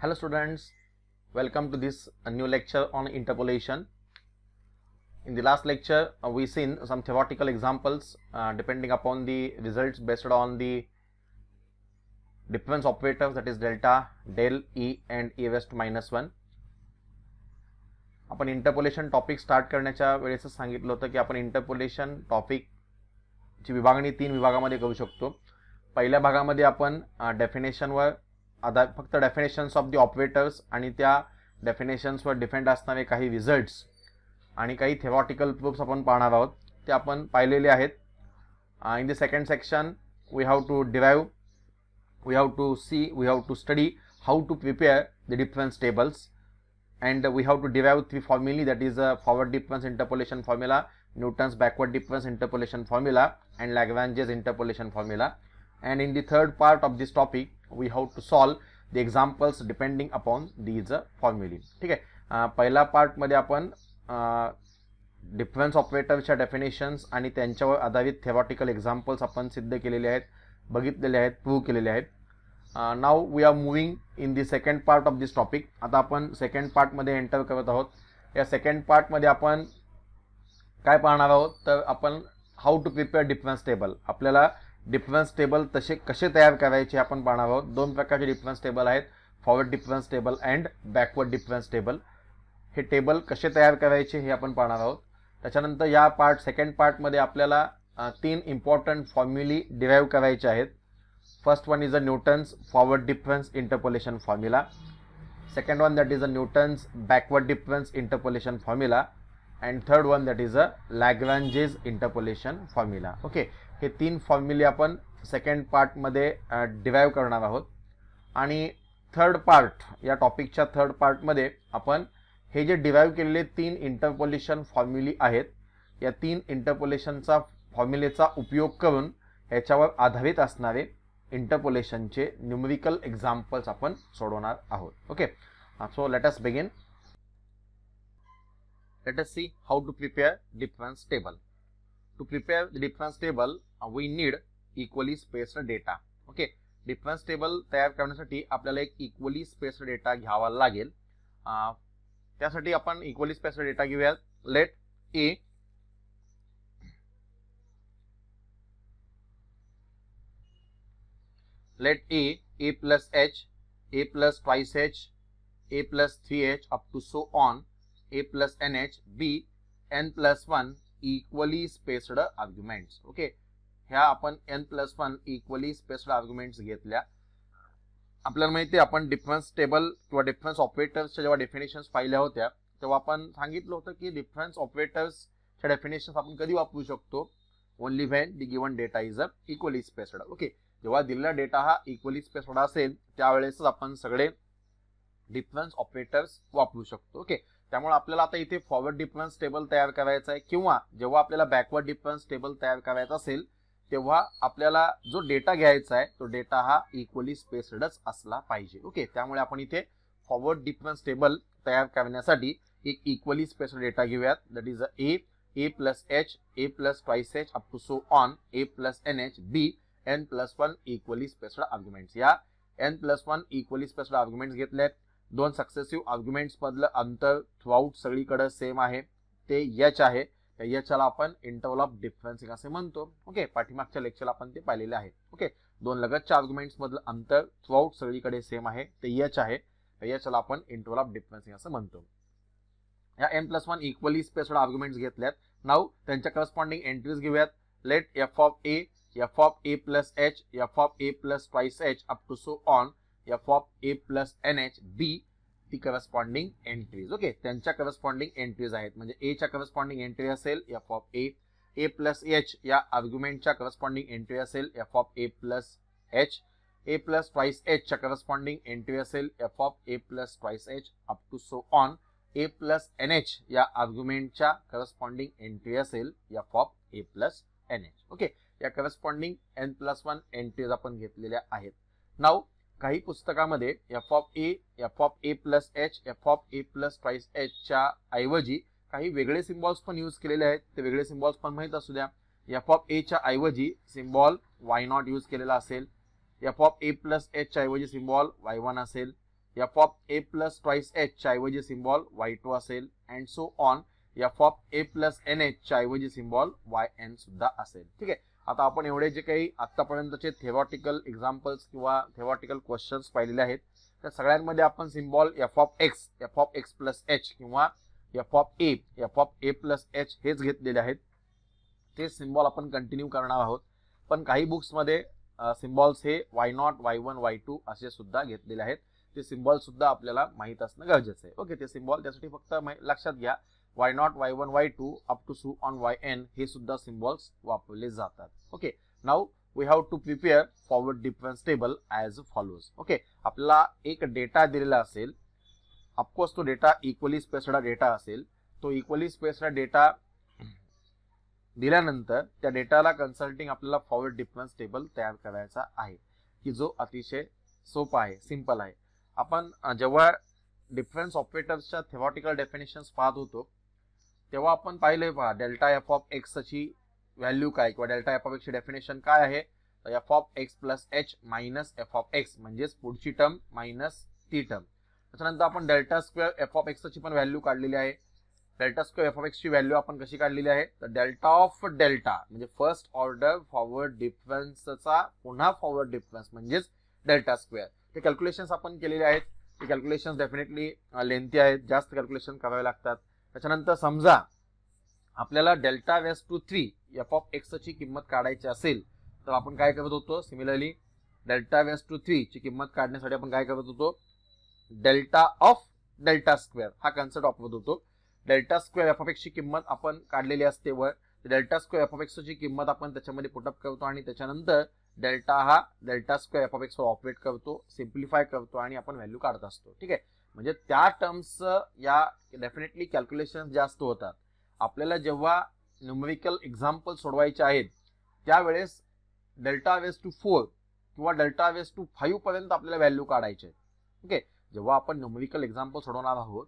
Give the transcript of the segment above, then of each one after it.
Hello students, welcome to this new lecture on interpolation. In the last lecture we seen some theoretical examples depending upon the results based on the difference operators, that is delta, del, e and e raised to -1. आपण interpolation topic start करण्याच्या वेळेस सांगितलं होतं की आपण interpolation topic ची विभागणी 3 विभागामध्ये करू शकतो. पहिल्या भागामध्ये आपण डेफिनेशनवर फक्त डेफिनेशन्स ऑफ द ऑपरेटर्स आणि त्या डेफिनेशन्सवर डिपेंड असणारे काही रिझल्ट्स आणि काही थेरॉटिकल प्रूफ्स आपण पाहणार आहोत. ते आपण पाहिलेले आहेत. In the second section we have to derive, we have to study how to prepare the difference tables, and we have to derive 3 formulae, that is forward difference interpolation formula, Newton's backward difference interpolation formula and Lagrange's interpolation formula. And in the third part of this topic we have to solve the examples depending upon these formulae. ठीक आहे. पहिला part मध्ये आपण difference ऑपरेटरच्या definitions आणि त्यांच्यावर आधारित theoretical examples आपण सिद्ध केलेले आहेत, बघितलेले आहेत, प्रूव्ह केलेले आहेत. Now we are moving in the second part of this topic. आता आपण सेकंड पार्टमध्ये एंटर करत आहोत. या सेकंड पार्टमध्ये आपण काय पाहणार आहोत तर आपण how to prepare difference table. आपल्याला डिफरन्स टेबल कसे तयार करायचे आपण पाहणार आहोत. 2 प्रकारचे डिफरन्स टेबल आहेत, forward difference table and backward difference table. हे टेबल कसे तयार करायचे हे आपण पाहणार आहोत. त्याच्यानंतर या सेकंड पार्टमध्ये आपल्याला 3 इम्पॉर्टंट फॉर्म्युली डिराइव करायचे आहेत. First one is a Newton's forward difference interpolation formula. Second one that is a Newton's backward difference interpolation formula. And third one that is a Lagrange's interpolation formula. Okay, हे 3 फॉर्म्युले आपण second पार्टमध्ये derive करणार आहोत. आणि third part, या टॉपिकच्या third पार्टमध्ये आपण हे जे डिराइव केलेले 3 इंटरपोलेशन फॉर्म्युली आहेत, या 3 इंटरपोलेशनचा फॉर्म्युलेचा उपयोग करून याच्यावर आधारित असणारे इंटरपोलेशनचे न्यूमेरिकल एक्झाम्पल्स आपण सोडवणार आहोत. Okay, so let us begin. Let us see how to prepare difference table. To prepare the difference table we need equally spaced data. Okay, difference table तयार करण्यासाठी आपल्याला एक इक्वली स्पेस्ड डेटा घ्यावा लागेल. त्यासाठी आपण इक्वली स्पेस्ड डेटा घेऊया. Let a plus h, a plus twice h, a plus 3h up to so on, a plus nh, b n plus 1 equally spaced arguments. Okay, ह्या आपण n plus 1 equally spaced arguments घेतल्या. आपल्याला माहिती आहे आपण difference table किंवा difference ऑपरेटर्सच्या जेव्हा definitions पाहिल्या होत्या तेव्हा आपण सांगितलं होतं की डिफरन्स ऑपरेटर्सच्या डेफिनेशन्स आपण कधी वापरू शकतो, only when the given data is equally spaced. Okay, जेव्हा दिलेला डेटा हा इक्वली स्पेस्ड असेल त्यावेळेसच आपण सगळे डिफरन्स ऑपरेटर्स वापरू शकतो. ओके, त्यामुळे आपल्याला आता इथे फॉरवर्ड डिफरन्स टेबल तयार करायचा आहे किंवा जेव्हा आपल्याला बॅकवर्ड डिफरन्स टेबल तयार करायचा असेल तेव्हा आपल्याला जो डेटा घ्यायचा आहे तो डेटा हा इक्वली स्पेस्डच असला पाहिजे. ओके, त्यामुळे आपण इथे फॉरवर्ड डिफरन्स टेबल तयार करण्यासाठी एक इक्वली स्पेस्ड डेटा घेऊयात. That is a plus h, a plus twice h up to so on, a plus nh, b n plus 1 equally spaced arguments. या n plus 1 equally spaced arguments घेतलेत. 2 successive arguments मधलं अंतर throughout सगळीकडे same आहे, ते h आहे. त्या h ला आपण इंटरवल ऑफ डिफरन्सिंग असे म्हणतो. ओके, पाठीमागच्या लेक्चरला आपण ते पाहिलेले आहे. ओके, 2 लगतच्या आर्ग्युमेंट्स मधलं अंतर थ्रूआउट सगळीकडे सेम आहे, ते h आहे. त्या h ला आपण इंटरवल ऑफ डिफरन्सिंग असं म्हणतो. या n plus 1 equally spaced arguments घेतल्यात. नाउ त्यांच्या करस्पॉन्डिंग एंट्रीज घेऊयात. Let f of a plus h, f of a plus twice h up to so on, f of a plus nh, b ती corresponding entries. Okay, त्यांच्या corresponding entries आहेत. म्हणजे a च्या corresponding entry असेल f of a plus h या आर्ग्युमेंटच्या corresponding entry असेल f of a plus h, a plus twice h च्या corresponding entry असेल f of a plus twice h up to so on, a plus nh या आर्ग्युमेंटच्या corresponding entry असेल f of a plus nh. Okay, या corresponding n plus 1 entries आपण घेतलेल्या आहेत. Now काही पुस्तकामध्ये f of a plus h, f of a plus twice h च्या ऐवजी काही वेगळे सिम्बॉल्स पण यूज केलेले आहेत. ते वेगळे सिम्बॉल्स पण माहित असू द्या. f of a च्या ऐवजी सिम्बॉल y0 यूज केलेला असेल, f of a plus h च्या ऐवजी सिम्बॉल y1 असेल, f of A plus twice h च्या ऐवजी सिम्बॉल y2 असेल and so on f of A plus n h च्या ऐवजी सिम्बॉल yn सुद्धा असेल. ठीक आहे. आता आपण एवढे जे काही आतापर्यंतचे थेरॉटिकल एक्झाम्पल्स किंवा थेरॉटिकल क्वेश्चन्स पाहिलेले आहेत त्या सगळ्यांमध्ये आपण symbol f of x plus h किंवा f of A plus h हेच घेतलेले आहेत. ते सिम्बॉल आपण कंटिन्यू करणार आहोत. पण काही बुक्समध्ये सिम्बॉल्स हे y0, y1, y2 असे सुद्धा घेतलेले आहेत. ते सिम्बॉल सुद्धा आपल्याला माहित असणं गरजेचं आहे. ओके. ते सिम्बॉल त्यासाठी फक्त लक्षात घ्या y0, y1, y2 up to so on yn हे सुद्धा सिम्बॉल्स वापरले जातात. Okay. Now we have to prepare forward difference table as follows. Okay. आपला एक डेटा दिलेला असेल. ऑफकोर्स तो डेटा इक्वली स्पेस्ड डेटा असेल. तो इक्वली स्पेस्ड डेटा दिल्यानंतर त्या डेटाला कन्सल्टिंग आपल्याला फॉरवर्ड डिफरन्स टेबल तयार करायचा आहे की जो अतिशय सोपा आहे, सिंपल आहे. आपण जेव्हा डिफरन्स ऑपरेटर्सच्या थेरॉटिकल डेफिनेशन्स पाहत होतो तेव्हा आपण पाहिले पहा डेल्टा एफ ऑफ एक्स ची व्हॅल्यू काय किंवा डेल्टा एफ ऑफ एक्स ची डेफिनेशन काय आहे. F of x plus H minus F of x म्हणजेच पुढची टर्म मायनस ती टर्म. त्याच्यानंतर आपण delta square F of x ची पण व्हॅल्यू काढलेली आहे. Delta square F of x ची व्हॅल्यू आपण कशी काढलेली आहे तर डेल्टा ऑफ डेल्टा म्हणजे फर्स्ट ऑर्डर फॉरवर्ड डिफरन्सचा पुन्हा फॉरवर्ड डिफरन्स म्हणजेच डेल्टा स्क्वेअर. ते कॅल्क्युलेशन्स आपण केलेले आहेत. ते कॅल्क्युलेशन्स डेफिनेटली लेंथी आहेत, जास्त कॅल्क्युलेशन करावे लागतात. त्याच्यानंतर समजा आपल्याला delta raise to 3 F of x ची किंमत काढायची असेल तर आपण काय करत होतो. सिमिलरली डेल्टा रेस टू 3 ची किंमत काढण्यासाठी आपण काय करत होतो डेल्टा ऑफ डेल्टा स्क्वेअर हा कन्सेप्ट वापरत होतो. Delta square F of x ची किंमत आपण काढलेली असते वर delta square F of x ची किंमत आपण त्याच्यामध्ये पुटअप करतो आणि त्याच्यानंतर डेल्टा हा delta square F of x वर ऑपरेट करतो, सिम्प्लिफाय करतो आणि आपण व्हॅल्यू काढत असतो. ठीक आहे. म्हणजे त्या टर्म्स या डेफिनेटली कॅल्क्युलेशन जास्त होतात. आपल्याला जेव्हा न्यूमेरिकल एक्झाम्पल सोडवायचे आहेत त्यावेळेस डेल्टा रेस टू 4 किंवा डेल्टा रेस टू 5 पर्यंत आपल्याला व्हॅल्यू काढायचे. ओके. जेव्हा आपण न्यूमेरिकल एक्झाम्पल सोडवणार आहोत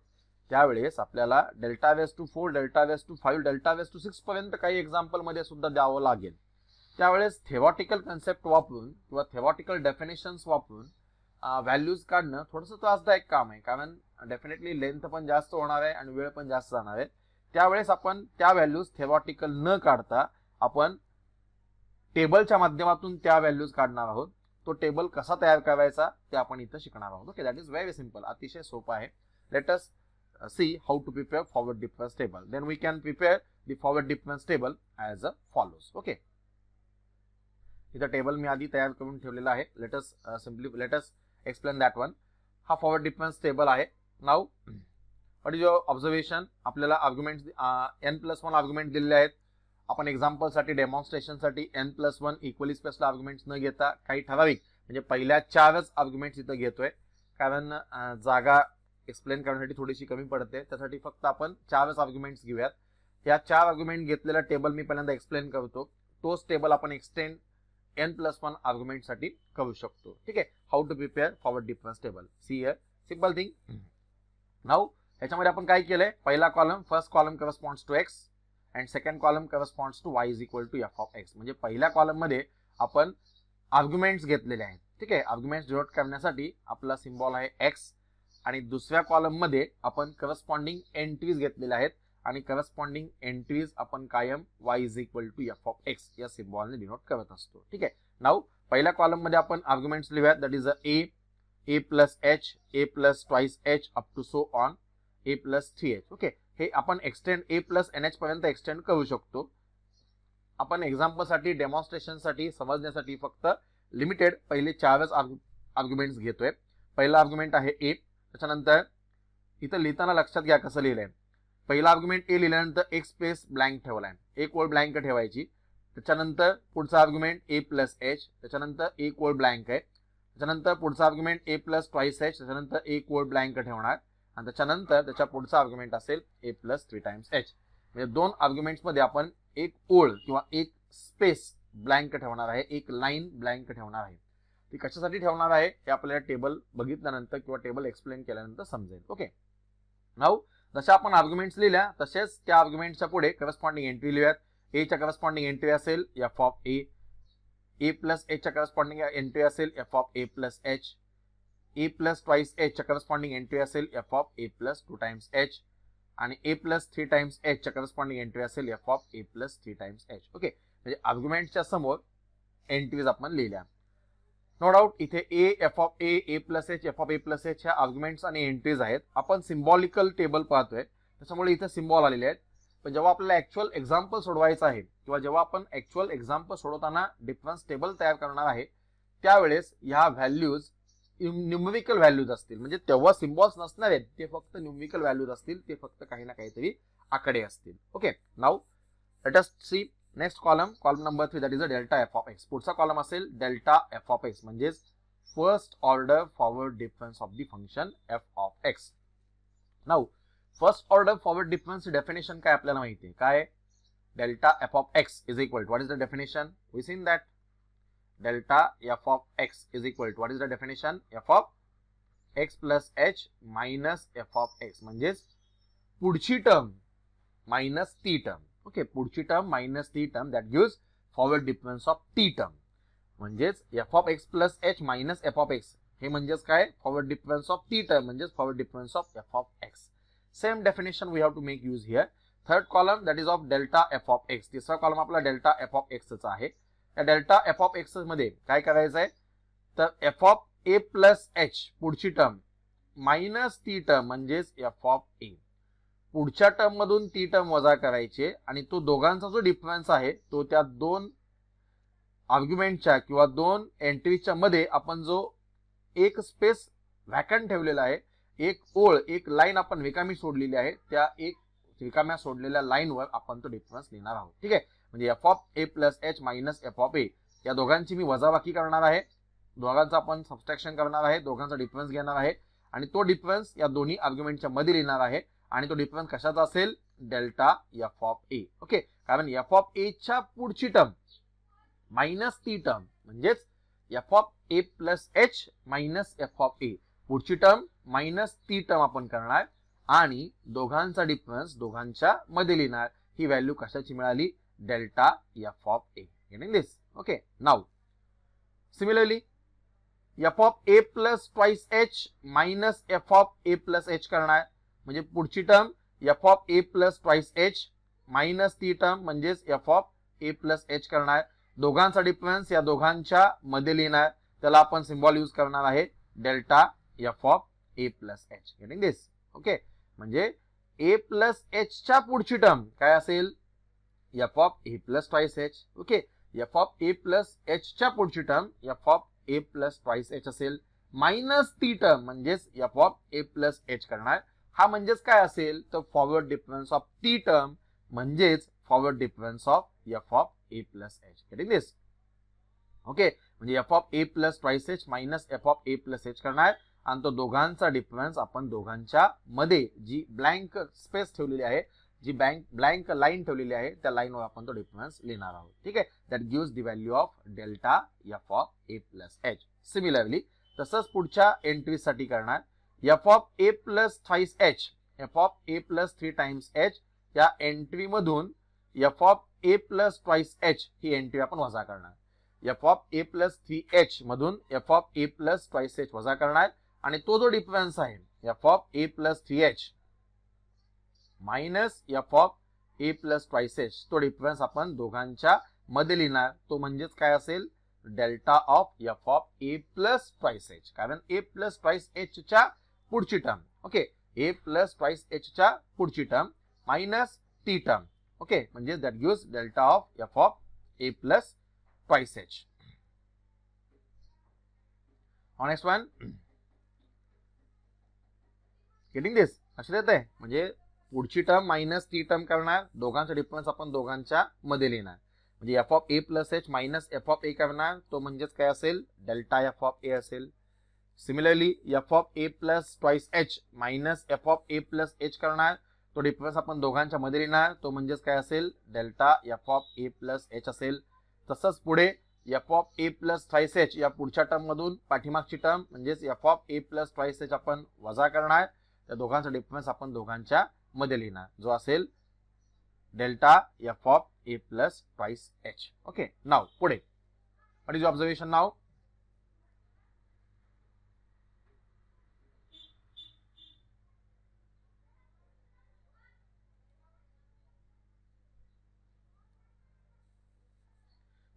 त्यावेळेस आपल्याला delta raise to 4, delta raise to 5, delta raise to 6 पर्यंत काही एक्झाम्पल मध्ये सुद्धा द्यावं लागेल. त्यावेळेस थेरॉटिकल कन्सेप्ट वापरून किंवा थेरॉटिकल डेफिनेशन्स वापरून व्हॅल्यूज काढणं थोडंसं त्रासदायक काम आहे. कारण डेफिनेटली लेंथ पण जास्त होणार आहे आणि वेळ पण जास्त जाणार आहे. त्यावेळेस आपण त्या व्हॅल्यूज थेरॉटिकल न काढता आपण टेबलच्या माध्यमातून त्या व्हॅल्यूज काढणार आहोत. तो टेबल कसा तयार करायचा ते आपण इथं शिकणार आहोत. Okay. That is very simple. अतिशय सोपं आहे. Let us see how to prepare forward difference table. Then we can prepare the forward difference table as follows. Okay. इथं टेबल मी आधी तयार करून ठेवलेला आहे. let us explain that one. हा forward difference table आहे. Now what is your observation? आपल्याला arguments n+1 argument दिलेले आहेत. आपण एक्झाम्पल साठी डेमॉन्स्ट्रेशन साठी n+1 इक्वली स्पेस्ड आर्ग्युमेंट्स न घेता काही ठराविक म्हणजे पहिल्या 4च आर्ग्युमेंट्स इथं घेतोय. कारण जागा एक्सप्लेन करण्यासाठी थोडीशी कमी पडते. त्यासाठी फक्त आपण 4च आर्ग्युमेंट्स घेऊयात. या 4 आर्ग्युमेंट घेतलेला टेबल मी पहिल्यांदा एक्सप्लेन करतो. तोच टेबल आपण एक्सटेंड n+1 आर्ग्युमेंट साठी करू शकतो. ठीक आहे. How to prepare forward difference table. See here simple thing. Now याच्यामध्ये आपण काय केलंय पहिला column first column corresponds to x and second column corresponds to y is equal to f of x. म्हणजे पहिल्या कॉलम मध्ये आपण आर्ग्युमेंट्स घेतलेले आहेत. ठीक आहे. आर्ग्युमेंट्स डिनोट करण्यासाठी आपला सिम्बॉल आहे x आणि दुसऱ्या कॉलम मध्ये आपण करस्पॉन्डिंग एंट्रीज घेतलेल्या आहेत आणि करस्पॉन्डिंग एंट्रीज आपण कायम y is equal to f of x या सिम्बॉलने डिनोट करत असतो. ठीक आहे. नाउ पहिल्या कॉलम मध्ये आपण आर्ग्युमेंट्स लिहूयात. That is a plus h, a plus twice h up to so on a plus 3h. Okay. हे आपण एक्सटेंड a प्लस nh पर्यंत एक्सटेंड करू शकतो. आपण एक्झाम्पल साठी डेमॉन्स्ट्रेशन साठी समजण्यासाठी फक्त लिमिटेड पहिले 4च आर्ग्युमेंट्स घेतोय. पहिला आर्ग्युमेंट आहे a. त्याच्यानंतर इथं लिहिताना लक्षात घ्या कसं लिहिलंय. पहिला आर्ग्युमेंट ए लिहिल्यानंतर एक स्पेस ब्लँक ठेवलाय, एक ओळ ब्लँक ठेवायची. त्याच्यानंतर पुढचा आर्ग्युमेंट ए प्लस एच, त्याच्यानंतर एक ओळ ब्लँक आहे. त्याच्यानंतर पुढचा आर्ग्युमेंट ए प्लस ट्वाइस एच, त्याच्यानंतर एक ओळ ब्लँक ठेवणार आणि त्याच्यानंतर त्याच्या पुढचा आर्ग्युमेंट असेल ए प्लस 3 टाइम्स एच. म्हणजे 2 आर्ग्युमेंट्स मध्ये आपण एक ओळ किंवा एक स्पेस ब्लँक ठेवणार आहे, एक लाईन ब्लँक ठेवणार आहे. ती कशासाठी ठेवणार आहे हे आपल्याला टेबल बघितल्यानंतर किंवा टेबल एक्सप्लेन केल्यानंतर समजेल. ओके. नाउ जशा आपण आर्ग्युमेंट्स लिहिल्या तसेच त्या आर्ग्युमेंट्सच्या पुढे करस्पॉन्डिंग एंट्री लिहूयात. ए च्या करस्पॉन्डिंग एंट्री असेल f of A, A plus H च्या करस्पॉन्डिंग एंट्री असेल f of A plus H, a plus twice h च्या करस्पॉन्डिंग एंट्री असेल f of a plus 2 times h आणि a प्लस 3 टाइम्स h च्या corresponding entry असेल f of a plus 3 times h. Okay, म्हणजे आर्ग्युमेंटच्या समोर entries आपण लिहिल्या. No doubt इथे a f of a plus h f of a plus h ह्या arguments आणि एंट्रीज आहेत. आपण सिम्बॉलिकल टेबल पाहतोय त्याच्यामुळे इथे सिम्बॉल आलेले आहेत. पण जेव्हा आपल्याला ऍक्च्युअल एक्झाम्पल सोडवायचं आहे किंवा जेव्हा आपण ऍक्च्युअल एक्झाम्पल सोडवताना डिफरन्स टेबल तयार करणार आहे त्यावेळेस ह्या व्हॅल्यूज न्यूमेरिकल व्हॅल्यूज असतील. म्हणजे तेव्हा सिम्बॉल्स नसणार आहेत, ते फक्त न्यूमेरिकल व्हॅल्यूज असतील, ते फक्त काही ना काहीतरी आकडे असतील. Okay, now let us see next column number 3 that is a delta F of x. पुढचा कॉलम असेल डेल्टा एफ ऑफ एक्स म्हणजे first order forward difference of the function F of x. Now first order forward difference definition काय आपल्याला माहिती आहे. काय delta F of x is equal to what is the definition we seen that delta f of x is equal to what is the definition f of x plus h minus f of x म्हणजेच पुढची term minus ती term. Okay, पुढची term minus ती term that gives forward difference of ती term म्हणजेच f of x plus h minus f of x हे म्हणजेच काय फॉरवर्ड डिफरन्स ऑफ ती टर्म म्हणजेच forward difference of f of x. Same definition we have to make use here. Third column that is of delta f of x. तिसरा column आपला delta f of x चा आहे. या delta F of x मध्ये काय करायचं आहे तर F of A plus H पुढची टर्म मायनस ती टर्म म्हणजेच एफ ऑफ ए पुढच्या टर्म मधून ती टर्म वजा करायचे आणि तो दोघांचा जो डिफरन्स आहे तो त्या दोन आर्ग्युमेंटच्या किंवा दोन एंट्रीच्या मध्ये आपण जो एक स्पेस व्हॅकंट ठेवलेला आहे, एक ओळ एक लाईन आपण रिकामी सोडलेली आहे, त्या एक रिकाम्या सोडलेल्या लाईनवर आपण तो डिफरन्स लिहिणार आहोत. ठीक आहे, म्हणजे f of A plus H minus F of a या दोघांची मी वजाबाकी करणार आहे, दोघांचा आपण सबस्ट्रॅक्शन करणार आहे, दोघांचा डिफरन्स घेणार आहे आणि तो डिफरन्स या दोन्ही आर्ग्युमेंटच्या मध्ये लिहिणार आहे आणि तो डिफरन्स कशाचा असेल delta F of a. Okay, कारण एफ ऑफ ए च्या पुढची टर्म मायनस ती टर्म म्हणजेच F of A plus H minus F of a पुढची टर्म मायनस ती टर्म आपण करणार आणि दोघांचा डिफरन्स दोघांच्या मध्ये लिहिणार. ही व्हॅल्यू कशाची मिळाली delta F of A. Getting this? Okay, now similarly F of A plus twice H minus F of A plus H करणार म्हणजे पुढची term F of A plus twice H minus ती term म्हणजेच F of A plus H करणार. दोघांचा difference या दोघांच्या मध्ये लिहिणार, त्याला आपण सिम्बॉल यूज करणार आहे delta F of A plus H. Getting this? Okay, म्हणजे ए प्लस एच च्या पुढची टर्म काय असेल f of A plus twice h. Okay, F of A plus H च्या पुढची term F of A plus twice H असेल minus ती term म्हणजेच F of A plus H करणार. हा म्हणजेच काय असेल तर फॉरवर्ड डिफरन्स ऑफ ती टर्म म्हणजेच forward difference of F of A plus H. Getting this? Okay, म्हणजे f of A plus twice H minus F of A plus H करणार आणि तो दोघांचा डिफरन्स आपण दोघांच्या मध्ये जी ब्लँक स्पेस ठेवलेली आहे, जी ब्लँक लाईन ठेवलेली आहे त्या लाईनवर आपण तो डिफरन्स लिहिणार आहोत. ठीक आहे, that gives the value of delta F of A plus H. Similarly तसंच पुढच्या एंट्रीसाठी करणार F of A plus twice H F of A plus 3 times H या एंट्री मधून F of A plus twice H he entry आपण वजा करणार. F of A plus 3h मधून F of A plus twice H वजा करणार आणि तो जो डिफरन्स आहे F of A plus 3h minus F of A plus twice h तो डिफरन्स आपण दोघांच्या मध्ये लिहिणार. तो म्हणजेच काय असेल delta of F of A plus twice h, कारण ए प्लस ट्वाइस एच च्या पुढची टर्म. Okay, a plus twice h च्या पुढची टर्म मायनस ती टर्म. ओके, म्हणजे that gives delta of F of A plus twice h. Next one, getting this? लक्षात येत आहे? म्हणजे पुढची टर्म मायनस ती टर्म करणार, दोघांचा डिफरन्स आपण दोघांच्या मध्ये लिहिणार म्हणजे f of A plus H minus F of ए करणार, तो म्हणजेच काय असेल डेल्टा एफ ऑफ ए असेल. Similarly F of A plus twice H minus F of A plus H करणार, तो डिफरन्स आपण दोघांच्या मध्ये लिहिणार, तो म्हणजेच काय असेल delta F of A plus H असेल. तसंच पुढे F of A plus twice H या पुढच्या टर्म मधून पाठीमागची टर्म म्हणजेच F of A plus twice H आपण वजा करणार, त्या दोघांचा डिफरन्स आपण दोघांच्या मध्ये लिहिणार जो असेल delta F of A plus twice h. Okay, now पुढे व्हॉट इज ऑब्झर्वेशन नाउ?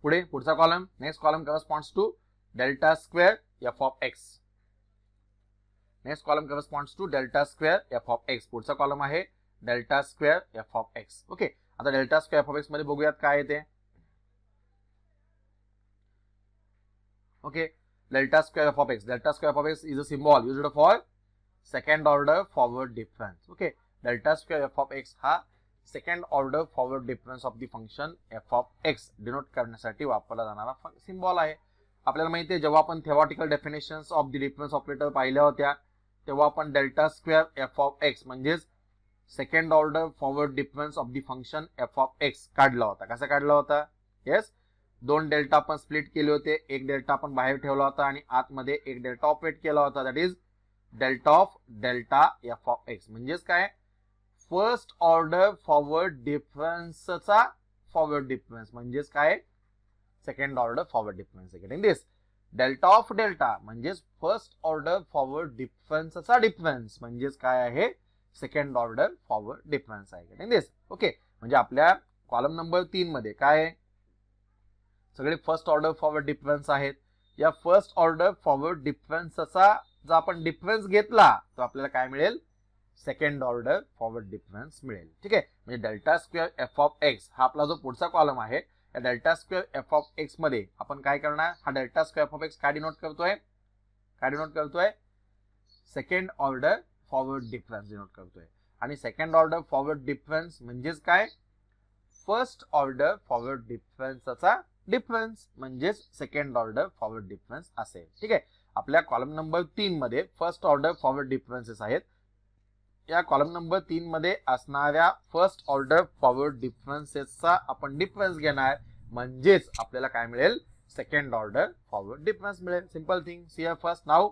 पुढे पुढचा column, next column corresponds to delta square F of x. Next column corresponds to delta square F of x. पुढचा column आहे delta square F of x. Okay, आता delta square F of x मध्ये बघूयात काय येते. Okay, delta square F of x. Delta square F of x is a symbol used for second order forward difference. Okay, delta square F of x हा second order forward difference of the function F of x denote करण्यासाठी वापरला जाणारा symbol आहे. आपल्याला माहिती आहे जेव्हा आपण theoretical definitions of the difference operator पाहिल्या होत्या तेव्हा आपण delta square F of x म्हणजेच second order forward difference of the function F of x काढला होता. कसा काढला होता? येस, दोन डेल्टा आपण स्प्लिट केले होते, एक डेल्टा आपण बाहेर ठेवला होता आणि आतमध्ये एक डेल्टा ऑपरेट केला होता. That is delta of delta F of x. म्हणजेच काय? फर्स्ट ऑर्डर फॉरवर्ड डिफरन्सचा फॉरवर्ड डिफरन्स म्हणजेच काय? Second order forward difference. Getting this? Delta of delta म्हणजेच फर्स्ट ऑर्डर फॉरवर्ड डिफरन्सचा डिफरन्स म्हणजेच काय आहे? सेकंड ऑर्डर फॉरवर्ड डिफरन्स आहे. Getting this? ओके, म्हणजे आपल्या कॉलम नंबर 3 मध्ये काय सगळे फर्स्ट ऑर्डर फॉरवर्ड डिफरन्स आहेत. या फर्स्ट ऑर्डर फॉरवर्ड डिफरन्सचा जर आपण डिफरन्स घेतला तर आपल्याला काय मिळेल? सेकंड ऑर्डर फॉरवर्ड डिफरन्स मिळेल. ठीक आहे, म्हणजे delta square F of x हा आपला जो पुढचा कॉलम आहे या delta square F of x मध्ये आपण काय करणार? हा delta square F of x काय डिनोट करतोय? काय डिनोट करतोय? Second order forward difference denote करतोय. आणि सेकंड ऑर्डर फॉरवर्ड डिफरन्स म्हणजेच काय? फर्स्ट ऑर्डर फॉरवर्ड डिफरन्सचा डिफरन्स म्हणजेच सेकंड ऑर्डर फॉरवर्ड डिफरन्स असेल. ठीक आहे, आपल्या कॉलम नंबर 3 मध्ये फर्स्ट ऑर्डर फॉरवर्ड डिफरन्सेस आहेत. या कॉलम नंबर 3 मध्ये असणाऱ्या फर्स्ट ऑर्डर फॉरवर्ड डिफरन्सेसचा आपण डिफरन्स घेणार म्हणजेच आपल्याला काय मिळेल? सेकंड ऑर्डर फॉरवर्ड डिफरन्स मिळेल. Simple thing. See first now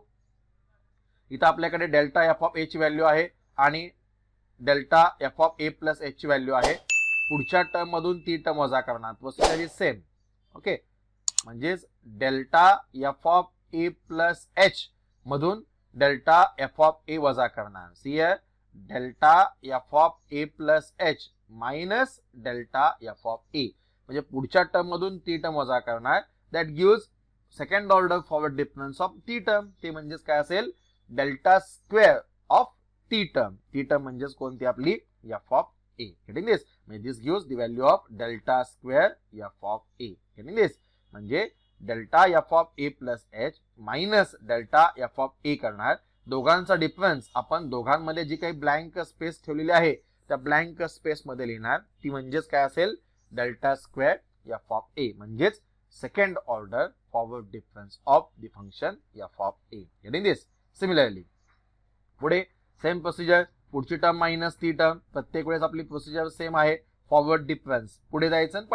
इथं आपल्याकडे डेल्टा एफ ऑफ ए ची व्हॅल्यू आहे आणि delta F of A plus H ची व्हॅल्यू आहे. पुढच्या टर्म मधून ती टर्म वजा करणार. Procedure is same. ओके, म्हणजेच delta F of A plus h मधून डेल्टा एफ ऑफ ए वजा करणार. See delta F of A plus H minus delta F of a म्हणजे पुढच्या टर्म मधून ती टर्म वजा करणार. That gives second order forward difference of T term. ते म्हणजेच काय असेल? Delta square of T term. T term म्हणजेच कोणती? आपली F of A. Getting this? म्हणजे this gives the value of delta square F of A. Getting this? म्हणजे delta F of A plus H minus delta F of ए करणार. दोघांचा difference आपण दोघांमध्ये जी काही ब्लँक स्पेस ठेवलेली आहे त्या ब्लँक स्पेस मध्ये लिहिणार. ती म्हणजेच काय असेल? डेल्टा स्क्वेअर एफ ऑफ ए म्हणजेच second order forward difference of the function F of A. Getting this? Similarly पुढे सेम प्रोसिजर. पुढची टर्म मायनस ती टर्म. प्रत्येक वेळेस आपली प्रोसिजर सेम आहे. फॉरवर्ड डिफरन्स पुढे जायचं आणि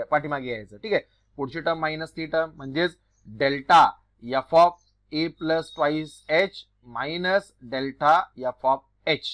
पाठीमागे यायचं. ठीक आहे, पुढची टर्म मायनस ती टर्म म्हणजेच delta F of A plus twice H minus delta F of H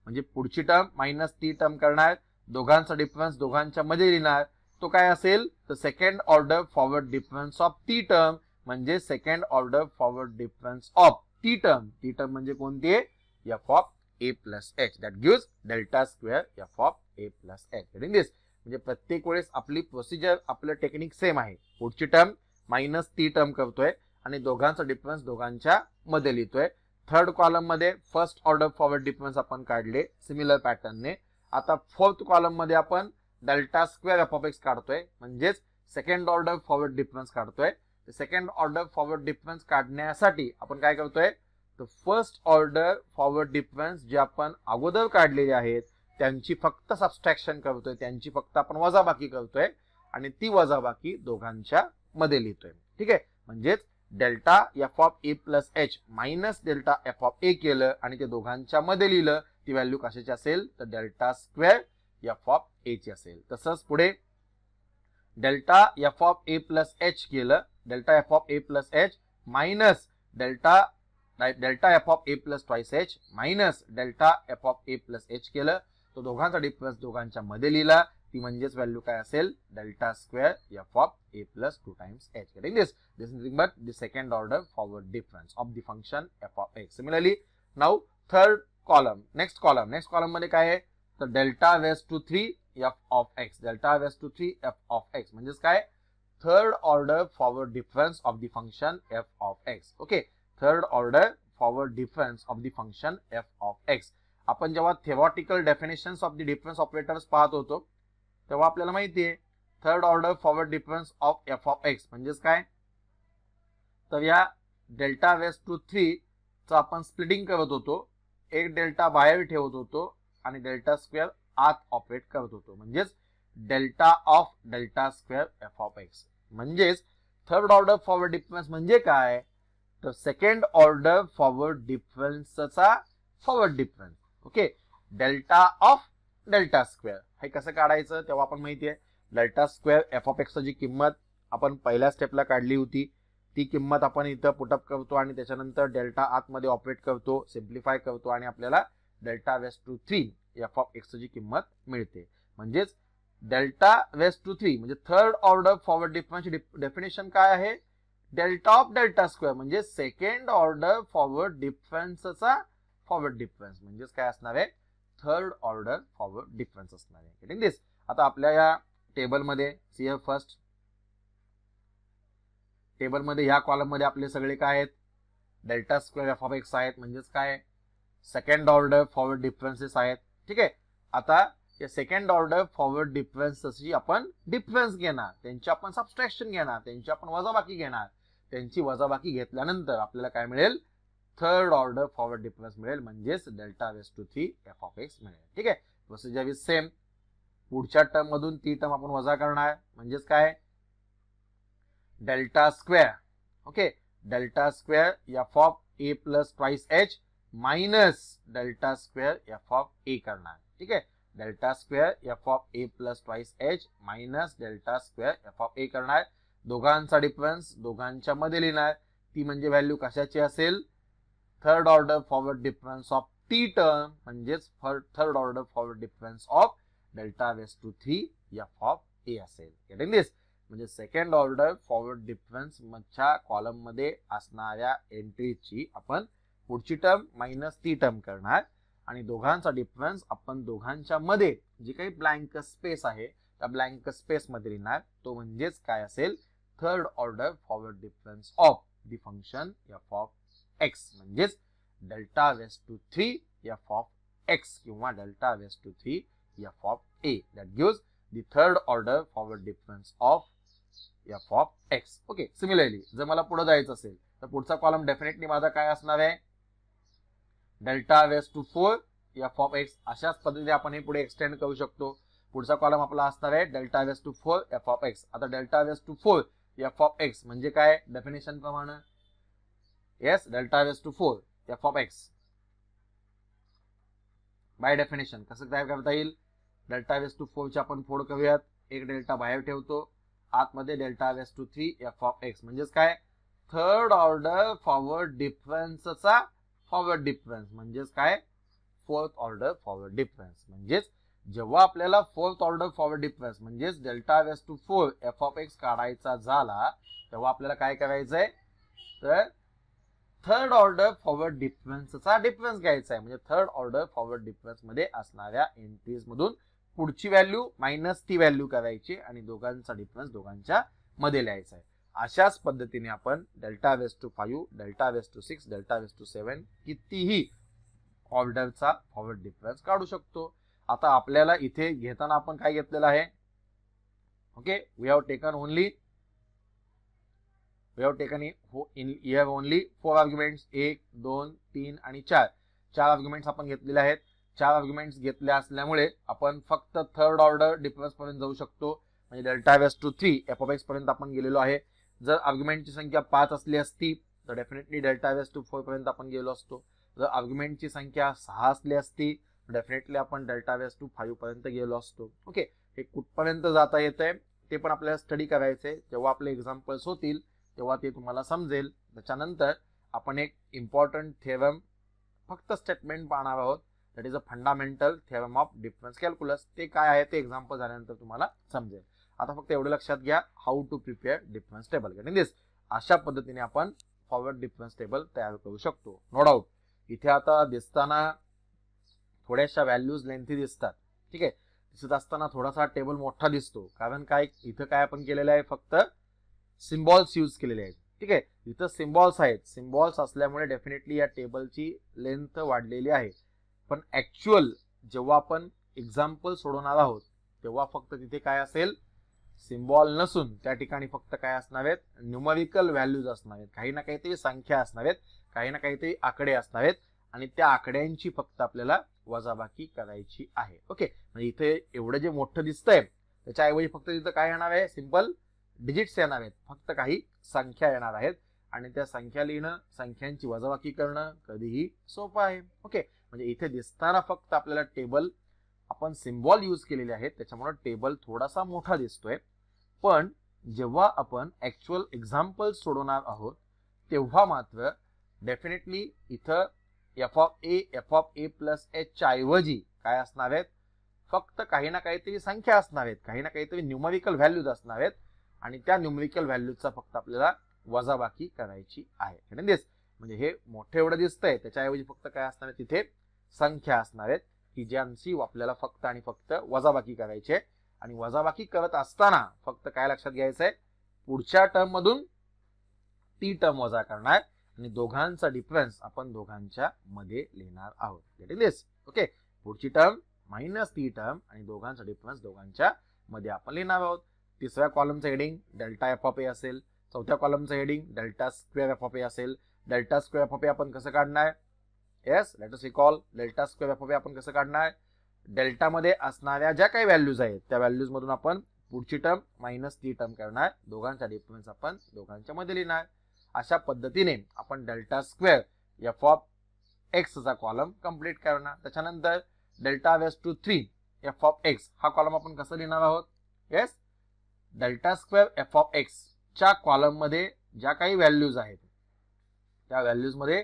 म्हणजे पुढची टर्म मायनस ती टर्म करणार. दोघांचा डिफरन्स दोघांच्या मध्ये लिहिणार. तो काय असेल? तर second order forward difference of T term म्हणजे second order forward difference of T term. T term म्हणजे कोणती आहे? F of A plus H. That gives delta square F of A plus H. Getting this? म्हणजे प्रत्येक वेळेस आपली procedure आपलं technique same आहे. पुढची टर्म मायनस ती टर्म करतोय आणि दोघांचा डिफरन्स दोघांच्या मध्ये लिहितोय. थर्ड कॉलम मध्ये फर्स्ट ऑर्डर फॉरवर्ड डिफरन्स आपण काढले सिमिलर पॅटर्नने. आता फोर्थ कॉलम मध्ये आपण delta square F of x काढतोय म्हणजेच सेकंड ऑर्डर फॉरवर्ड डिफरन्स काढतोय. सेकंड ऑर्डर फॉरवर्ड डिफरन्स काढण्यासाठी आपण काय करतोय? तर फर्स्ट ऑर्डर फॉरवर्ड डिफरन्स जे आपण अगोदर काढलेले आहेत त्यांची फक्त सबस्ट्रॅक्शन करतोय, त्यांची फक्त आपण वजाबाकी करतोय आणि ती वजाबाकी दोघांच्या मध्ये लिहितोय. ठीक आहे, म्हणजेच delta F of A plus H minus delta F of A केलं आणि ते दोघांच्या मध्ये लिहिलं. ती व्हॅल्यू कशाची असेल? तर डेल्टा स्क्वेअर एफ ऑफ ए ची असेल. तसंच पुढे delta F of A plus H केलं. Delta F of A plus H minus delta F of A plus twice H minus delta F of A plus H केलं. तो दोघांचा difference दोघांच्या मध्ये लिहिला. ती म्हणजेच व्हॅल्यू काय असेल? Delta square F of A plus 2 times h. Getting this? This is nothing but the second order forward difference of the function F of x. Similarly now third column. Next column मध्ये काय आहे? तर delta raise to 3 F of x. Delta raise to 3 F of x म्हणजेच काय? Third order forward difference of the function F of x. Okay, third order forward difference of the function F of x. आपण जेव्हा theoretical definitions of the difference operators पाहत होतो तेव्हा आपल्याला माहिती आहे third order forward difference of F of x म्हणजेच काय, तर या डेल्टा रेस टू 3 चं आपण स्प्लिटिंग करत होतो, एक डेल्टा बाहेर ठेवत होतो आणि डेल्टा स्क्वेअर आत ऑपरेट करत होतो, म्हणजेच delta of delta square F of x. म्हणजेच थर्ड ऑर्डर फॉरवर्ड डिफरन्स म्हणजे काय, तर सेकंड ऑर्डर फॉरवर्ड डिफरन्सचा forward difference. Okay, delta of delta square हे कसं काढायचं तेव्हा आपण माहिती आहे डेल्टा स्क्वेअर एफ ऑफ एक्सची किंमत आपण पहिल्या स्टेपला काढली होती, ती किंमत आपण इथं पुटअप करतो आणि त्याच्यानंतर डेल्टा आतमध्ये ऑपरेट करतो, सिम्प्लिफाय करतो आणि आपल्याला delta raise to 3 F of एक्सची किंमत मिळते. म्हणजेच डेल्टा रेस टू 3 म्हणजे थर्ड ऑर्डर फॉरवर्ड डिफरन्सची डेफिनेशन काय आहे, डेल्टा ऑफ डेल्टा स्क्वेअर म्हणजे सेकंड ऑर्डर फॉरवर्ड डिफरन्सचा फॉरवर्ड डिफरन्स म्हणजेच काय असणार आहे, थर्ड ऑर्डर फॉरवर्ड डिफरन्स असणार आहे. गेटिंग दिस. आता आपल्या या टेबलमध्ये सी फर्स्ट टेबलमध्ये ह्या कॉलम मध्ये आपले सगळे काय आहेत, delta square F of x आहेत, म्हणजेच काय सेकंड ऑर्डर फॉरवर्ड डिफरन्सेस आहेत. ठीक आहे, आता या सेकंड ऑर्डर फॉरवर्ड डिफरन्सची आपण डिफरन्स घेणार, त्यांची आपण सबट्रॅक्शन घेणार, त्यांची आपण वजाबाकी घेणार, त्यांची वजाबाकी घेतल्यानंतर आपल्याला काय मिळेल, थर्ड ऑर्डर फॉरवर्ड डिफरन्स मिळेल, म्हणजेच delta raise to 3 F of X मिळेल. ठीक आहे, प्रोसिजर इज सेम. पुढच्या टर्म मधून ती टर्म आपण वजा करणार, म्हणजेच काय delta square. Okay, delta square F of A plus twice H minus delta square F of ए करणार. ठीक आहे, delta square F of A plus twice H minus delta square F of ए करणार. दोघांचा डिफरन्स दोघांच्या मध्ये लिहिणार, ती म्हणजे व्हॅल्यू कशाची असेल, third order forward difference of T term म्हणजेच third order forward difference of delta raise to 3 F of A असेल. Getting this. म्हणजे सेकंड ऑर्डर फॉरवर्ड डिफरन्स मधच्या कॉलम मध्ये असणाऱ्या एंट्रीची आपण पुढची टर्म मायनस ती टर्म करणार आणि दोघांचा डिफरन्स आपण दोघांच्या मध्ये जी काही ब्लँक स्पेस आहे त्या ब्लँक स्पेस मध्ये लिहिणार, तो म्हणजेच काय असेल, third order forward difference of the function F of x म्हणजेच delta raise to 3 F of X किंवा delta raise to 3 F of A. That gives the third order forward difference of F of x. Okay, similarly जर मला पुढे जायचं असेल तर पुढचा column definitely माझा काय असणार आहे, delta raise to 4 F of x. अशाच पद्धतीने आपण हे पुढे एक्सटेंड करू शकतो. पुढचा कॉलम आपला असणार आहे delta raise to 4 F of X. आता delta raise to 4 F of x म्हणजे काय, डेफिनेशन प्रमाणे yes delta raise to 4 F of X by definition कसं तयार करता येईल, डेल्टा रेस टू 4 ची आपण फोड करूयात, एक डेल्टा बाहेर ठेवतो, आतमध्ये delta raise to 3 F of x म्हणजेच काय, थर्ड ऑर्डर फॉरवर्ड डिफरन्सचा फॉरवर्ड डिफरन्स म्हणजेच काय, फोर्थ ऑर्डर फॉरवर्ड डिफरन्स. म्हणजेच जेव्हा आपल्याला फोर्थ ऑर्डर फॉरवर्ड डिफरन्स म्हणजेच delta raise to 4 F of X काढायचा झाला तेव्हा आपल्याला काय करायचंय, तर थर्ड ऑर्डर फॉरवर्ड डिफरन्सचा डिफरन्स घ्यायचा आहे. म्हणजे थर्ड ऑर्डर फॉरवर्ड डिफरन्स मध्ये असणाऱ्या एंट्रीज मधून पुढची व्हॅल्यू मायनस ती व्हॅल्यू करायची आणि दोघांचा डिफरन्स दोघांच्या मध्ये लिहायचा आहे. अशाच पद्धतीने आपण delta raise to 5 delta raise to 6 delta raise to 7 कितीही ऑर्डरचा फॉरवर्ड डिफरन्स काढू शकतो. आता आपल्याला इथे घेताना आपण काय घेतलेलं आहे, okay, we have taken only in here only 4 arguments 1 2 3 आणि 4 आर्ग्युमेंट्स आपण घेतलेले आहेत. 4 आर्ग्युमेंट्स घेतले असल्यामुळे आपण फक्त थर्ड ऑर्डर डिफरन्स पर्यंत जाऊ शकतो, म्हणजे delta raise to 3 F of x पर्यंत आपण गेलेलो आहे. जर आर्ग्युमेंटची संख्या 5 असली असती तर डेफिनेटली डेल्टा रेस टू 4 पर्यंत आपण गेलो असतो. जर आर्ग्युमेंटची संख्या 6 असली असती डेफिनेटली आपण डेल्टा रेस टू 5 पर्यंत गेलो असतो. ओके, हे कुठपर्यंत जाता येतंय ते पण आपल्याला स्टडी करायचंय. जेव्हा आपले एक्झाम्पल्स होतील तेव्हा ते तुम्हाला समजेल. त्याच्यानंतर आपण एक इम्पॉर्टंट थेरम फक्त स्टेटमेंट पाहणार आहोत, that is a fundamental theorem of difference calculus. ते काय आहे ते एक्झाम्पल झाल्यानंतर तुम्हाला समजेल. आता फक्त एवढं लक्षात घ्या, how to prepare difference table. Getting this. अशा पद्धतीने आपण फॉरवर्ड डिफरन्स टेबल तयार करू शकतो. नो डाऊट इथे आता दिसताना थोड्याशा व्हॅल्यूज लेंथी दिसतात. ठीक आहे, दिसत असताना थोडासा टेबल मोठा दिसतो, कारण काय इथं काय आपण केलेलं आहे, फक्त सिम्बॉल्स यूज केलेले आहेत. ठीक आहे, इथं सिम्बॉल्स आहेत. सिम्बॉल्स असल्यामुळे डेफिनेटली या टेबलची लेंथ वाढलेली आहे. पण ऍक्च्युअल जेव्हा आपण एक्झाम्पल सोडवणार आहोत तेव्हा फक्त तिथे काय असेल, सिम्बॉल नसून त्या ठिकाणी फक्त काय असणार आहेत, न्यूमरिकल व्हॅल्यूज असणार आहेत. काही ना काहीतरी संख्या असणार आहेत, काही ना काहीतरी आकडे असणार आहेत आणि त्या आकड्यांची फक्त आपल्याला वजाबाकी करायची आहे. ओके, म्हणजे इथे एवढं जे मोठं दिसतंय त्याच्याऐवजी फक्त तिथं काय येणार आहे, सिंपल डिजिट्स येणार आहेत, फक्त काही संख्या येणार आहेत आणि त्या संख्या लिहिणं, संख्यांची वजाबाकी करणं कधीही सोपं आहे. ओके, म्हणजे इथे दिसताना फक्त आपल्याला टेबल आपण सिम्बॉल यूज केलेले आहेत त्याच्यामुळे टेबल थोडासा मोठा दिसतोय. पण जेव्हा आपण ऍक्च्युअल एक्झाम्पल सोडवणार आहोत तेव्हा मात्र डेफिनेटली इथं F of A plus H च्या ऐवजी काय असणार आहेत, फक्त काही ना काहीतरी संख्या असणार आहेत, काही ना काहीतरी न्यूमरिकल व्हॅल्यूज असणार आहेत आणि त्या न्यूमरिकल व्हॅल्यूजचा फक्त आपल्याला वजाबाकी करायची आहे. म्हणजे हे मोठे एवढं दिसतंय त्याच्याऐवजी फक्त काय असणार आहे, तिथे संख्या असणार आहेत की ज्यांची आपल्याला फक्त आणि फक्त वजाबाकी करायची आहे. आणि वजाबाकी करत असताना फक्त काय लक्षात घ्यायचं आहे, पुढच्या टर्म मधून ती टर्म वजा करणार आणि दोघांचा डिफरन्स आपण दोघांच्या मध्ये लिहिणार आहोत. ओके, पुढची टर्म मायनस ती टर्म आणि दोघांचा डिफरन्स दोघांच्या मध्ये आपण लिहिणार आहोत. तिसऱ्या कॉलमचं heading delta F of A असेल, चौथ्या कॉलमचं heading delta square F of A असेल. Delta square F of A आपण कसं काढणार, yes let us recall, delta square F of A आपण कसं काढणार, डेल्टा मध्ये असणाऱ्या ज्या काही व्हॅल्यूज आहेत त्या व्हॅल्यूज मधून आपण पुढची टर्म मायनस ती टर्म करणार, दोघांचा डिफरन्स आपण दोघांच्या मध्ये लिहिणार. अशा पद्धतीने आपण delta square F of x चा कॉलम कंप्लीट करणार. त्याच्यानंतर delta raise to 3 F of x हा कॉलम आपण कसं लिहिणार आहोत, yes delta square F of x च्या कॉलम मध्ये ज्या काही व्हॅल्यूज आहेत त्या व्हॅल्यूज मध्ये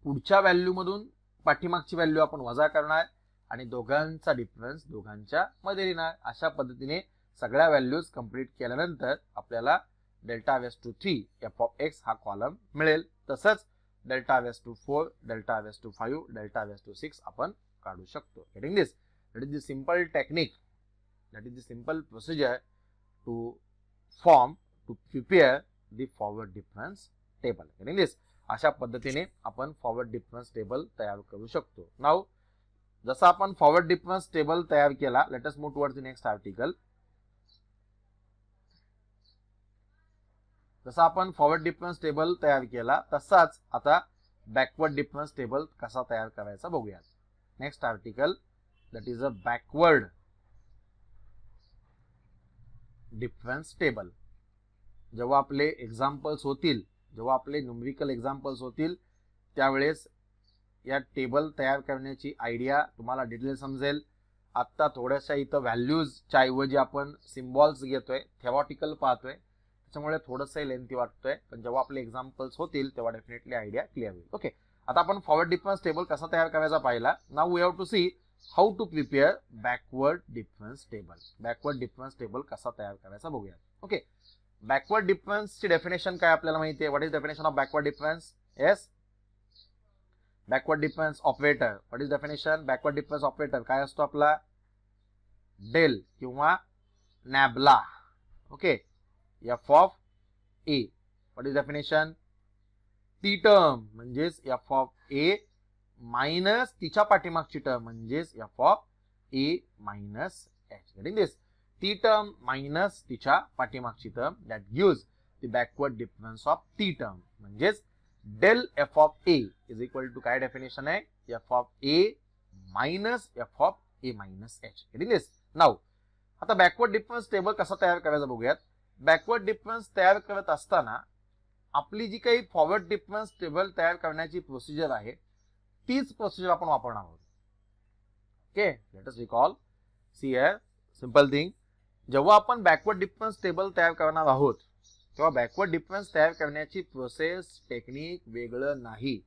पुढच्या व्हॅल्यू मधून पाठीमागची व्हॅल्यू आपण वजा करणार आणि दोघांचा डिफरन्स दोघांच्या मध्ये लिहिणार. अशा पद्धतीने सगळ्या व्हॅल्यूज कंप्लीट केल्यानंतर आपल्याला delta raise to 3 F of x हा कॉलम मिळेल. तसंच delta raise to 4, delta raise to 5, delta raise to 6 आपण काढू शकतो. Getting this, that is the simple technique, that is the simple procedure to prepare the forward difference table. Getting this, अशा पद्धतीने आपण forward difference table तयार करू शकतो. Now जसं आपण फॉरवर्ड डिफरन्स टेबल तयार केला, let us move towards the next article. जसं आपण फॉरवर्ड डिफरन्स टेबल तयार केला तसाच आता बॅकवर्ड डिफरन्स टेबल कसा तयार करायचा बघूया. Next article, that is a backward difference table. जेव्हा आपले एक्झाम्पल्स होतील, जेव्हा आपले न्यूमरिकल एक्झाम्पल्स होतील त्यावेळेस या टेबल तयार करण्याची आयडिया तुम्हाला डिटेल समजेल. आता थोड्याशा इथं व्हॅल्यूजच्या ऐवजी आपण सिम्बॉल्स घेतोय, थेरॉटिकल पाहतोय, त्याच्यामुळे थोडंसं लेंथी वाटतोय, पण जेव्हा आपले एक्झाम्पल्स होतील तेव्हा डेफिनेटली आयडिया क्लिअर होईल. ओके, आता आपण फॉरवर्ड डिफरन्स टेबल कसा तयार करायचा पाहिला. Now we have to see how to prepare backward difference table. Backward difference table कसा तयार करायचा बघूया. ओके, बॅकवर्ड डिफरन्सची डेफिनेशन काय आपल्याला माहिती आहे. What is definition of backward difference, yes backward difference operator. What is definition, backward difference operator काय असतो आपला, डेल किंवा nabla. Okay, F of A. What is definition, ती टर्म म्हणजेच एफ ऑफ ए मायनस तिच्या पाठीमागची टर्म म्हणजेच F of A minus H. Getting this, ती टर्म मायनस तिच्या पाठीमागची term, that gives the backward difference of ती टर्म. म्हणजेच del F of A is equal to काय डेफिनेशन आहे, F of A minus F of A minus H. Getting this. Now आता backward difference table कसा तयार करायचा बघूयात. Backward difference तयार करत असताना आपली जी काही फॉरवर्ड डिफरन्स टेबल तयार करण्याची प्रोसिजर आहे तीच प्रोसिजर आपण वापरणार आहोत. Okay, let us recall, see here simple thing. जेव्हा आपण बॅकवर्ड डिफरन्स टेबल तयार करणार आहोत तेव्हा बॅकवर्ड डिफरन्स तयार करण्याची प्रोसेस टेक्निक वेगळं नाही.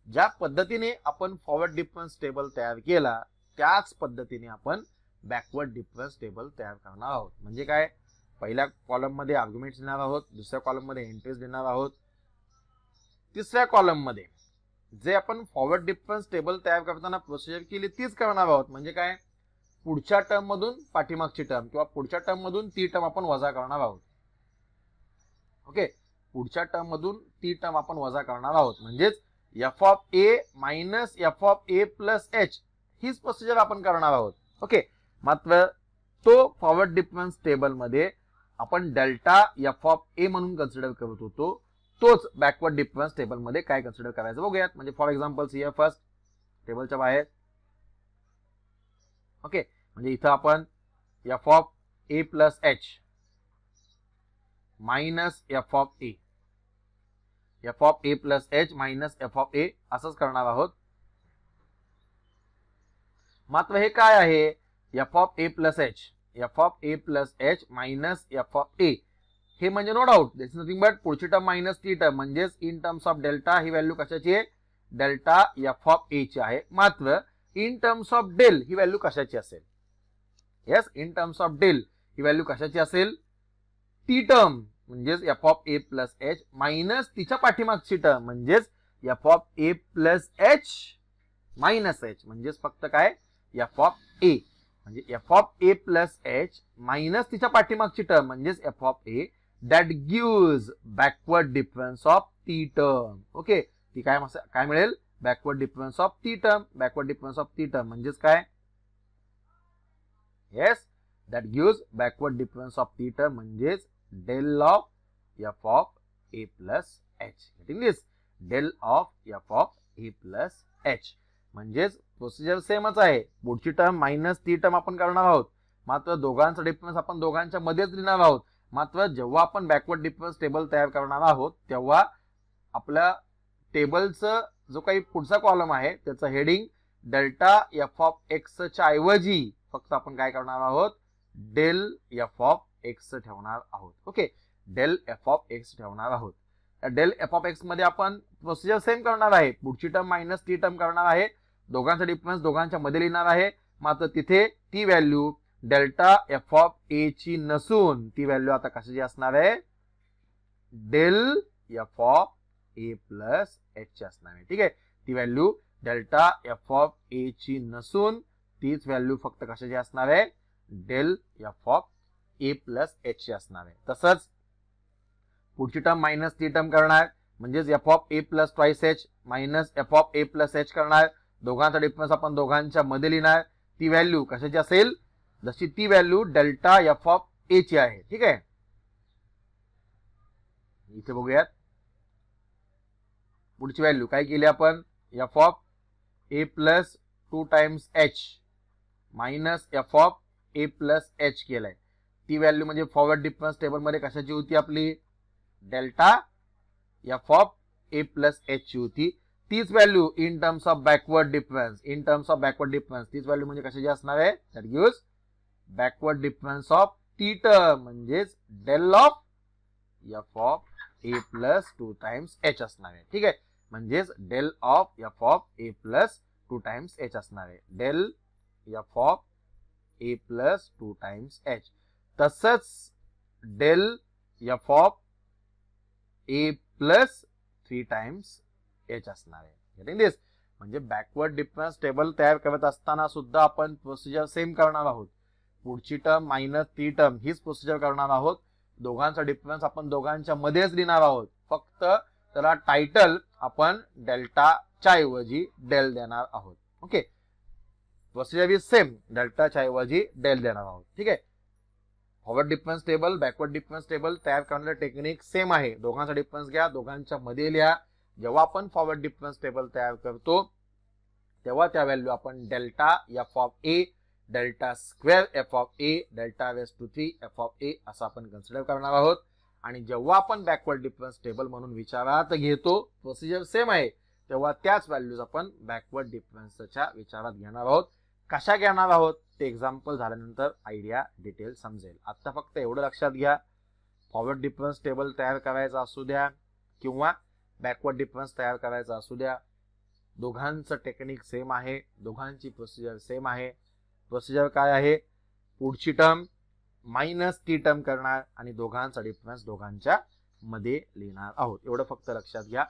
ज्या पद्धतीने आपण फॉरवर्ड डिफरन्स टेबल तयार केला त्याच पद्धतीने आपण बॅकवर्ड डिफरन्स टेबल तयार करणार आहोत. म्हणजे काय, पहिल्या कॉलम मध्ये आर्ग्युमेंट्स देणार आहोत, दुसऱ्या कॉलम मध्ये एंट्रीज देणार आहोत, तिसऱ्या कॉलम मध्ये जे आपण फॉरवर्ड डिफरन्स टेबल तयार करताना प्रोसिजर केली तीच करणार आहोत. म्हणजे काय, पुढच्या टर्म मधून पाठीमागची टर्म किंवा पुढच्या टर्म मधून ती टर्म आपण वजा करणार आहोत. ओके, पुढच्या टर्म मधून ती टर्म आपण वजा करणार आहोत, म्हणजेच F of A minus F of A plus H हीच प्रोसिजर आपण करणार आहोत. ओके, मात्र तो फॉरवर्ड डिफरन्स टेबल मध्ये आपण डेल्टा एफ ऑफ ए म्हणून कन्सिडर करत होतो, तोच बॅकवर्ड डिफरन्स टेबल मध्ये काय कन्सिडर करायचं बघूयात. म्हणजे फॉर एक्झाम्पल सी फर्स्ट टेबलच्या बाहेर. ओके, म्हणजे इथं आपण F of A plus H minus F of A, F of A plus H minus F of A असंच करणार आहोत. मात्र हे काय आहे, F of A plus H, F of A plus H minus F of A, हे म्हणजे no doubt this is nothing but पुढची टर्म मायनस ती टर्म, म्हणजेच इन टर्म्स ऑफ डेल्टा ही व्हॅल्यू कशाची आहे, डेल्टा एफ ऑफ ए ची आहे. मात्र इन टर्म्स ऑफ डेल ही व्हॅल्यू कशाची असेल, yes in terms of del ही व्हॅल्यू कशाची असेल, टी टर्म म्हणजेच F of A plus H minus तिच्या पाठीमागची टर्म म्हणजेच F of A plus H minus h, म्हणजेच फक्त काय एफ ऑफ ए, म्हणजे f of A plus H minus तिच्या पाठीमागची टर्म म्हणजेच F of A, that gives backward difference of T term. Okay, ती काय मिळेल, backward difference of T term. Backward difference of T term म्हणजेच काय, yes that gives backward difference of T term म्हणजेच del of F of A plus H. Getting this, del of F of A plus H. म्हणजेच procedure सेमच आहे, पुढची term minus ती term आपण करणार आहोत, मात्र दोघांचा डिफरन्स आपण दोघांच्या मध्येच लिहिणार आहोत. मात्र जेव्हा आपण बॅकवर्ड डिफरन्स टेबल तयार करणार आहोत तेव्हा आपल्या टेबलचं जो काही पुढचा कॉलम आहे त्याचं heading delta F of x च्या ऐवजी फक्त आपण काय करणार आहोत, डेल एफ ऑफ एक्स ठेवणार आहोत. Okay, del F of x ठेवणार आहोत. डेल एफ ऑफ एक्स मध्ये आपण प्रोसिजर सेम करणार आहे, पुढची टर्म मायनस ती टर्म करणार आहे, दोघांचा डिफरन्स दोघांच्या मध्ये लिहिणार आहे. मात्र तिथे ती व्हॅल्यू डेल्टा एफ ऑफ ए ची नसून ती व्हॅल्यू आता कशाची असणार आहे, del F of A plus H ची असणार आहे. ठीक आहे, ती व्हॅल्यू डेल्टा एफ ऑफ ए ची नसून तीच व्हॅल्यू फक्त कशाची असणार आहे, del F of A plus H ची असणार आहे. तसंच पुढची टर्म मायनस ती टर्म करणार म्हणजेच F of A plus twice H minus F of A plus H करणार, दोघांचा डिफरन्स आपण दोघांच्या मध्ये लिहिणार, ती व्हॅल्यू कशाची असेल, जशी ती व्हॅल्यू डेल्टा एफ ऑफ ए ची आहे. ठीक आहे, इथे बघूयात पुढची व्हॅल्यू काय केली आपण, F of A plus 2 times H minus F of A plus H केलाय. ती व्हॅल्यू म्हणजे फॉरवर्ड डिफरन्स टेबल मध्ये कशाची होती आपली, delta F of A plus H ची होती. तीच value in terms of backward difference, in terms of backward difference तीच व्हॅल्यू म्हणजे कशाची असणार आहे, that gives backward difference of T term म्हणजेच del of F of A plus 2 times H असणार आहे. ठीक आहे, म्हणजेच del of F of A plus 2 times H असणार आहे, del F of A plus 2 times H. तसंच del F of A plus 3 times H असणार आहे. गेटिंग दिस, म्हणजे बॅकवर्ड डिफरन्स टेबल तयार करत असताना सुद्धा आपण प्रोसिजर सेम करणार आहोत, पुढची टर्म मायनस ती टर्म हीच प्रोसिजर करणार आहोत, दोघांचा डिफरन्स आपण दोघांच्या मध्येच लिहिणार आहोत, फक्त त्याला टायटल आपण डेल्टाच्या ऐवजी डेल देणार आहोत. ओके, प्रोसिजर इज सेम, डेल्टाच्या ऐवजी डेल देणार आहोत. ठीक आहे, forward difference table backward difference table तयार करण्याचं टेक्निक सेम आहे, दोघांचा डिफरन्स घ्या, दोघांच्या मध्ये लिहा. जेव्हा आपण फॉरवर्ड डिफरन्स टेबल तयार करतो तेव्हा त्या व्हॅल्यू आपण delta F of A, delta square F of A, delta raise to 3 F of A असं आपण कन्सिडर करणार आहोत. आणि जेव्हा आपण बॅकवर्ड डिफरन्स टेबल म्हणून विचारात घेतो, प्रोसिजर सेम आहे, तेव्हा त्याच व्हॅल्यूज आपण बॅकवर्ड डिफरन्सच्या विचारात घेणार आहोत. कशा घेणार आहोत ते एक्झाम्पल झाल्यानंतर आयडिया डिटेल समजेल. आता फक्त एवढं लक्षात घ्या, फॉरवर्ड डिफरन्स टेबल तयार करायचा असू द्या किंवा बॅकवर्ड डिफरन्स तयार करायचा असू द्या, दोघांचं टेक्निक सेम आहे, दोघांची प्रोसिजर सेम आहे. प्रोसिजर काय आहे, पुढची टर्म मायनस ती टर्म करणार आणि दोघांचा डिफरन्स दोघांच्या मध्ये लिहिणार आहोत. एवढं फक्त लक्षात घ्या.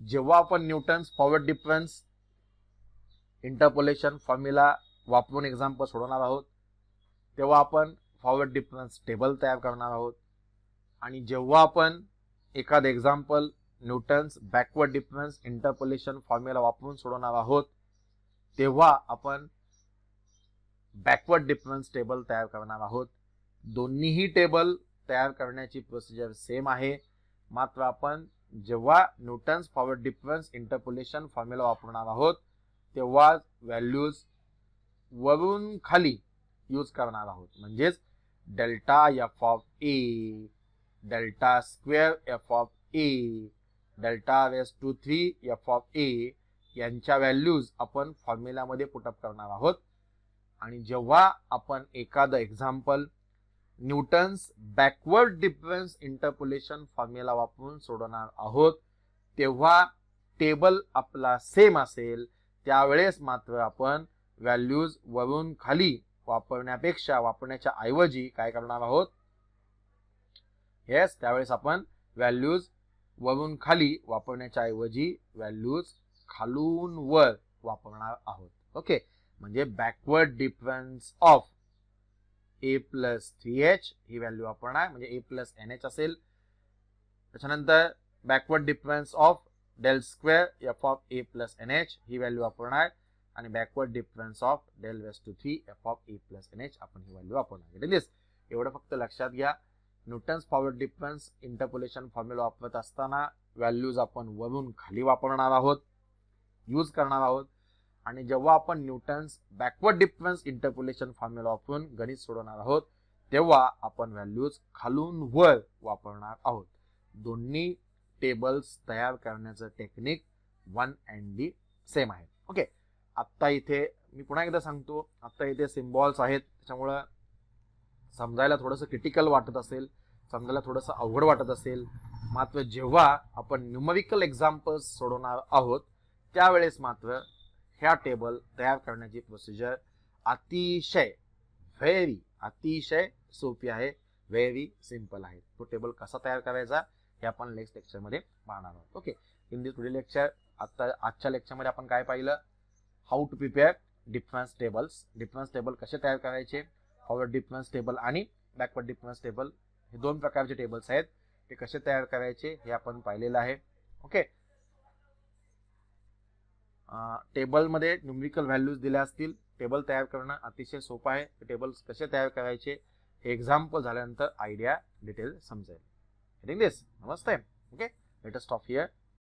जेव्हा आपण Newton's forward difference interpolation formula वापरून एक्झाम्पल सोडवणार आहोत तेव्हा आपण फॉरवर्ड डिफरन्स टेबल तयार करणार आहोत. आणि जेव्हा आपण एखादं example Newton's backward difference interpolation formula वापरून सोडवणार आहोत, तेव्हा आपण बॅकवर्ड डिफरन्स टेबल तयार करणार आहोत. दोन्हीही टेबल तयार करण्याची प्रोसिजर सेम आहे, मात्र आपण जेव्हा Newton's forward difference interpolation formula वापरणार आहोत तेव्हा व्हॅल्यूज वरून खाली यूज करणार आहोत. म्हणजेच delta F of A, delta square F of A, delta raise to 3 F of A यांच्या व्हॅल्यूज आपण फॉर्म्युलामध्ये पुटअप करणार आहोत. आणि जेव्हा आपण एखादं example Newton's backward difference interpolation formula वापरून सोडवणार आहोत तेव्हा टेबल आपला सेम असेल, त्यावेळेस मात्र आपण व्हॅल्यूज वरून खाली वापरण्याच्या ऐवजी काय करणार आहोत, येस, त्यावेळेस आपण व्हॅल्यूज वरून खाली वापरण्याच्या ऐवजी व्हॅल्यूज खालून वर वापरणार आहोत. ओके, म्हणजे backward difference of a plus 3h ही व्हॅल्यू वापरणार, म्हणजे a प्लस nh असेल. त्याच्यानंतर backward difference of del square F of a plus nh ही व्हॅल्यू वापरणार, आणि backward difference of del raise to 3 F of a plus nh आपण ही व्हॅल्यू वापरणार. एवढं फक्त लक्षात घ्या. Newton's forward difference interpolation formula वापरत असताना व्हॅल्यूज आपण वरून खाली वापरणार आहोत, यूज करणार आहोत. आणि जेव्हा आपण Newton's backward difference interpolation formula वापरून गणित सोडवणार आहोत तेव्हा आपण व्हॅल्यूज खालून वर वापरणार आहोत. दोन्ही टेबल्स तयार करण्याचं टेक्निक 1 and D सेम आहे. ओके, आता इथे मी पुन्हा एकदा सांगतो, आता इथे सिम्बॉल्स आहेत, त्याच्यामुळं समजायला थोडंसं क्रिटिकल वाटत असेल, समजायला थोडंसं अवघड वाटत असेल, मात्र जेव्हा आपण न्यूमरिकल एक्झाम्पल्स सोडवणार आहोत त्यावेळेस मात्र ह्या टेबल तयार करण्याची प्रोसिजर अतिशय सोपी आहे, व्हेरी सिंपल आहे. तो टेबल कसा तयार करायचा हे आपण नेक्स्ट लेक्चरमध्ये पाहणार आहोत. Okay, in this today lecture, आजच्या लेक्चरमध्ये आपण काय पाहिलं, how to prepare difference table कसे तयार करायचे, फॉरवर्ड डिफरन्स टेबल आणि बॅकवर्ड डिफरन्स टेबल हे दोन प्रकारचे टेबल्स आहेत, ते कसे तयार करायचे हे आपण पाहिलेलं आहे. ओके, टेबलमध्ये न्यूमरिकल व्हॅल्यूज दिल्या असतील, टेबल तयार करणं अतिशय सोपं आहे. टेबल्स कसे तयार करायचे हे एक्झाम्पल झाल्यानंतर आयडिया डिटेल समजेल. नमस्ते. Okay, let us stop here.